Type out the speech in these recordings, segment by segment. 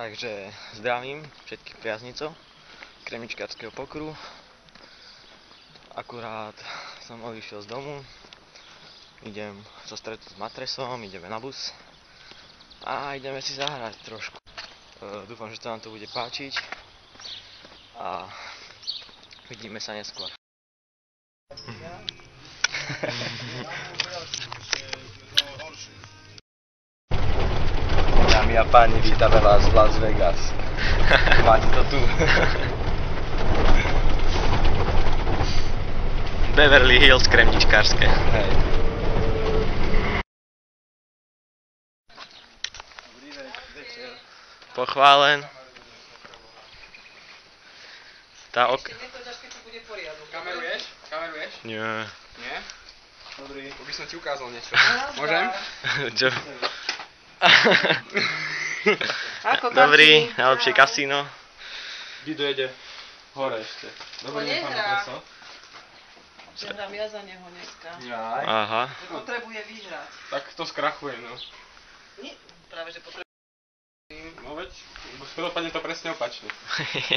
Takže zdravím všetkých priaznicov kremničkárskeho pokeru. Akurát som odišiel z domu, idem sa stretnúť s matresom, ideme na bus a ideme si zahrať trošku. Dúfam, že sa vám to bude páčiť a vidíme sa neskôr. Dámy a páni, vítame vás v Las Vegas. Máte to tu. Beverly Hills kremničkárske. Hej. Pochválen. Tá ok... Kameruješ? Kameruješ? Nie. Nie? Dobrý. By som ti ukázal niečo. Môžem? Čo? Dobrý, najlepšie kasíno. Dido jede hore ešte. Dobrý deň, pán profesor. Že hrám ja za neho dneska. Jaj. Aha. Že potrebuje vyhrať. Tak to skrachujem, no. Nie, práve že potrebuje. No veď, dopadne to presne opačne.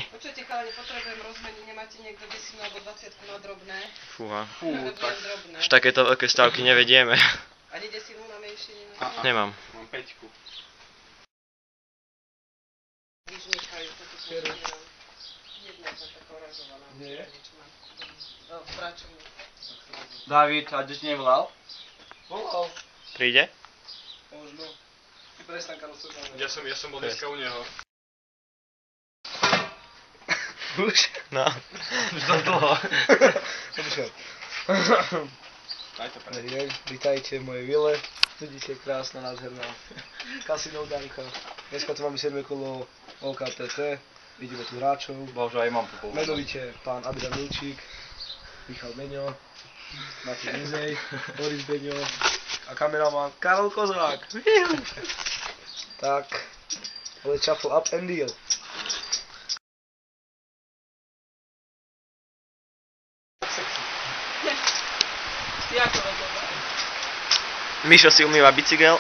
Počujete, chalani, potrebujem rozmeniť, nemáte niekto 10 alebo 20 na drobné? Fúha. Tak. Drobné. Už takéto veľké stavky nevedieme. Ani 10 na menšie Nemám. Mám 5-ku. vyžnikajú, toto som videla. Jedna je taká oranžovaná. Nie? V práčovni. David, a ti nevolal? Volal. Príde? Možno. Prestanka rozsúdané. Ja som bol dneska u neho. Už? No. Už to dlho. Daj to pre. Dobrý deň, vítajte v mojej vile. Vidíte, krásna, nádherná kasino Danka. Dneska tu máme 7. kolo OKTT. Vidíme tu hráčov. Bože, aj mám popol. Menovite pán Adrian Milčík, Michal Beňo, Matej Mizej, Boris Beňo a kameraman Karol Kozák. Tak, let's shuffle up and deal. Jako dobré. Mišo si umýva bicykel.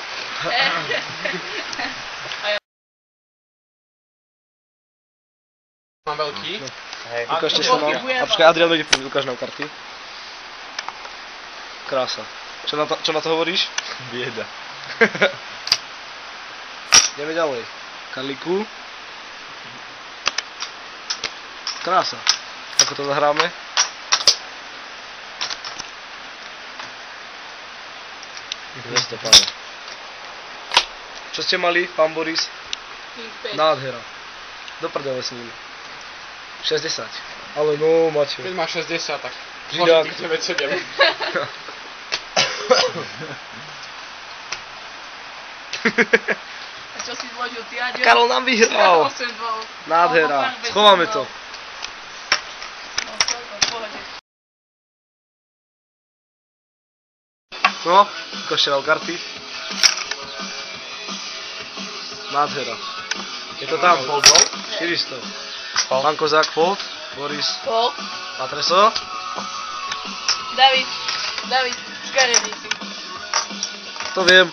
Mám veľký. Hej. Ukážte sa nám. A počkaj, Adrian dojde prvý, ukáž nám karty. Krása. Čo na to hovoríš? Bieda. Ideme ďalej. Karlíku. Krása. Ako to zahráme? Mesto, páne. Čo ste mali, pán Boris? Nádhera. Do prdele s ním. 60. Ale no, Maťo. Keď máš 60, tak Židák. môže byť 9-7. A čo si zložil ty, Aďo? Karol nám vyhral. 8 bol. Nádhera. Schováme to. No, to v pohode. No, ukážte nám karty. Nádhera. Je to tam. 400. Pán Kozák, fold. Boris, Pol. Matreso. David, zgarení si. To viem.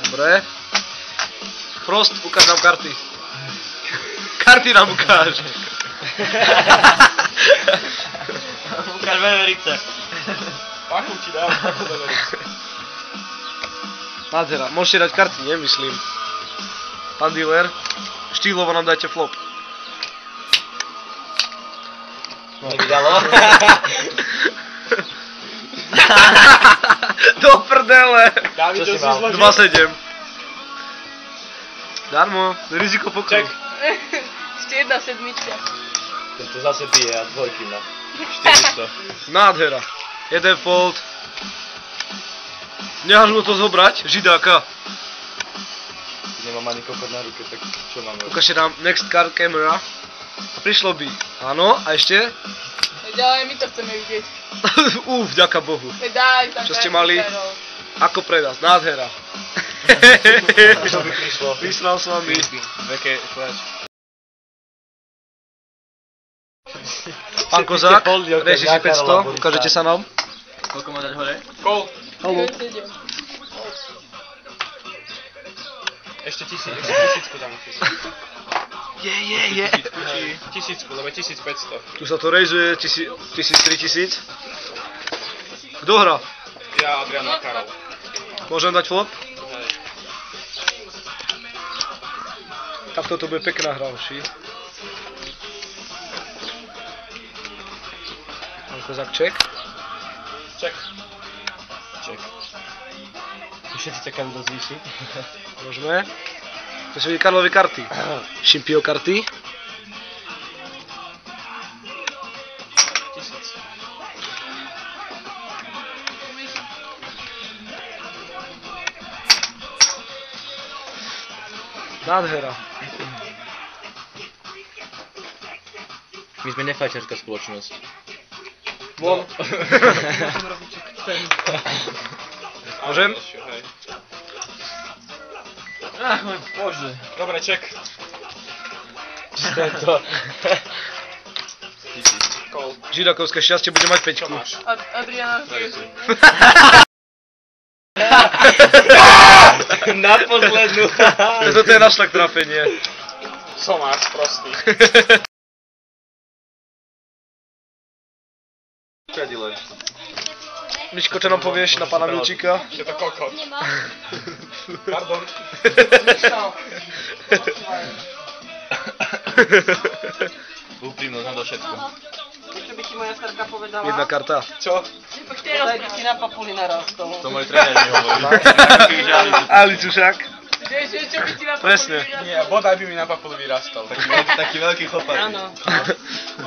Dobre. Prost, ukáž nám karty. Karty nám ukáž. Ukáž veverice. Pachu ti dám. Nádhera. Môžete dať karty, nemyslím. Pán dealer, štýlovo nám dajte flop. Nevydalo? Do prdele. David, Čo čo si si mal? zložil? 2,7. Darmo, riziko pokru. Ešte jedna sedmička. To zase pije a dvojky má. 400. Nádhera. Jeden fold. Necháš mu to zobrať, židáka. Nemám ani kokot na ruke, tak čo mám robiť? Ukážte nám next card camera. A prišlo by. Áno, a ešte? Ďalej, my to chceme vidieť. Vďaka Bohu. Daj, tak Čo ste mali? Ako pre vás, nádhera. Čo by prišlo? Vysral s vami. Veke flash. Pán Kozák, režiši 500, ukážete sa nám. Koľko má dať hore? Kol. Haló. Ešte tisícku tam musíš. Je. Tisícku, lebo 1500. Tu sa to rejzuje 1000-3000. Kto hrá? Ja, Adrian a Karol. Môžem dať flop? Hej. Tak toto bude pekná hra, ši. Pán Kozák, check. Ček. Všetci čakajú do zvýši. Môžeme. To sú vidieť Karlovy karty. Šimpio karty. 1000. Nádhera. My sme nefajčerská spoločnosť. Von. Môžem? Hej. Bože. Dobre, ček. Tento. Kol. Židakovské šťastie bude mať 5. Čo máš? Adriana, Na poslednú. Toto je náš tak trafenie. Somáš, prostý. Miško, čo nám povieš na pána Milčíka? Je to kokot. Pardon. Úprimnosť na do všetko. čo by ti moja starka povedala? Jedna karta. Čo? Daj by ti na papuli narastol. To môj tréner mi hovorí. Ali Čušák. Čo by ti na papuli Presne. narastol? Nie, bodaj by mi na papuli vyrastol. Taký veľký chopak. Áno.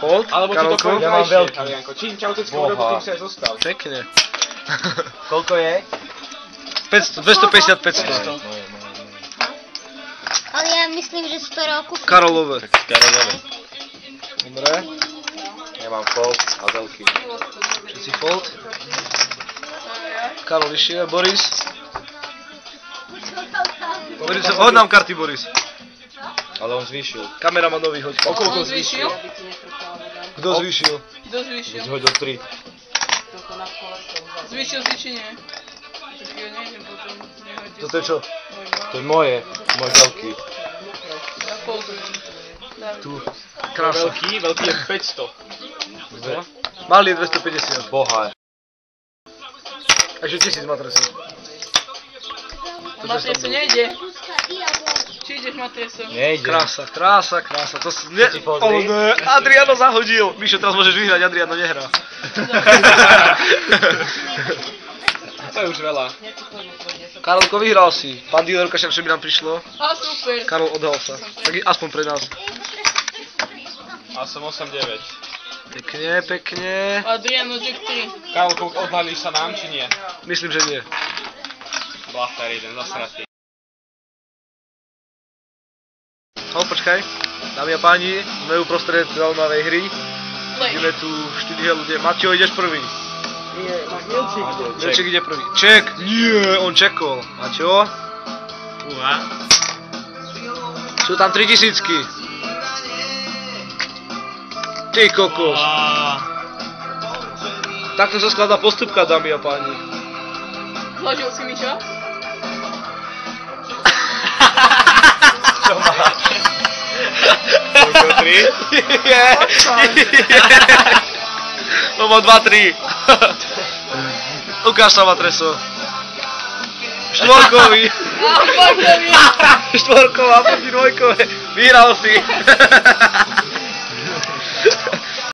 Hold, Alebo ti to Karolko. poviem Ja mám krajšie, veľký. Adrianko. Čím čauteckou Boha. robu, tým sa aj zostal. Pekne. Koľko je? 500, 250, 500. Ale ja myslím, že 100 rokov. Karolové. Karolové. Dobre. Ja mám fold a veľký. Všetci fold. Karol išiel, Boris. Boris, hoď nám karty, Boris. Ale on zvýšil. Kameraman nový, hoď. On zvýšil? Kto zvýšil? Kto zvýšil? Zhodil 3. Zvýšil zvýšenie. Tak ja nejdem potom. Nehodí Toto je čo? To je moje. Môj veľký. Ja pouzujem. Tu. Krása. Veľký je 500. Malý je 250. Boha. Takže 1000 matresov. Matreso nejde. Či ideš matreso? Nejde. Krása, krása, krása. To s... Ne... Chcete pozrieť? Oh, ne. Adriano zahodil. Mišo, teraz môžeš vyhrať, Adriano nehrá. To je už veľa. Karolko, vyhral si. Pán dealerka, však čo by nám prišlo. A super. Karol, odhal sa. Tak aspoň pre nás. A som 8-9. Pekne, pekne. Adriano Jack 3. Karolko, odhalíš sa nám, či nie? Myslím, že nie. Blachter jeden, zasratý. Počkaj. Dámy a páni, sme uprostred zaujímavej hry. Play. Ideme tu 4 ľudia. Mateo, ideš prvý. Nie, Milčík. Milčík ide prvý. Ček! Nie, on čekol. Mateo? Sú tam 3000-ky. Ty kokos. Takto sa skladá postupka, dámy a páni. Zložil si mi čo? Čo máš? Koľko 3? No má 2-3. Ukáž sa, matreso. Štvorkový. A, fuck, Štvorková proti dvojkové. Vyhral si.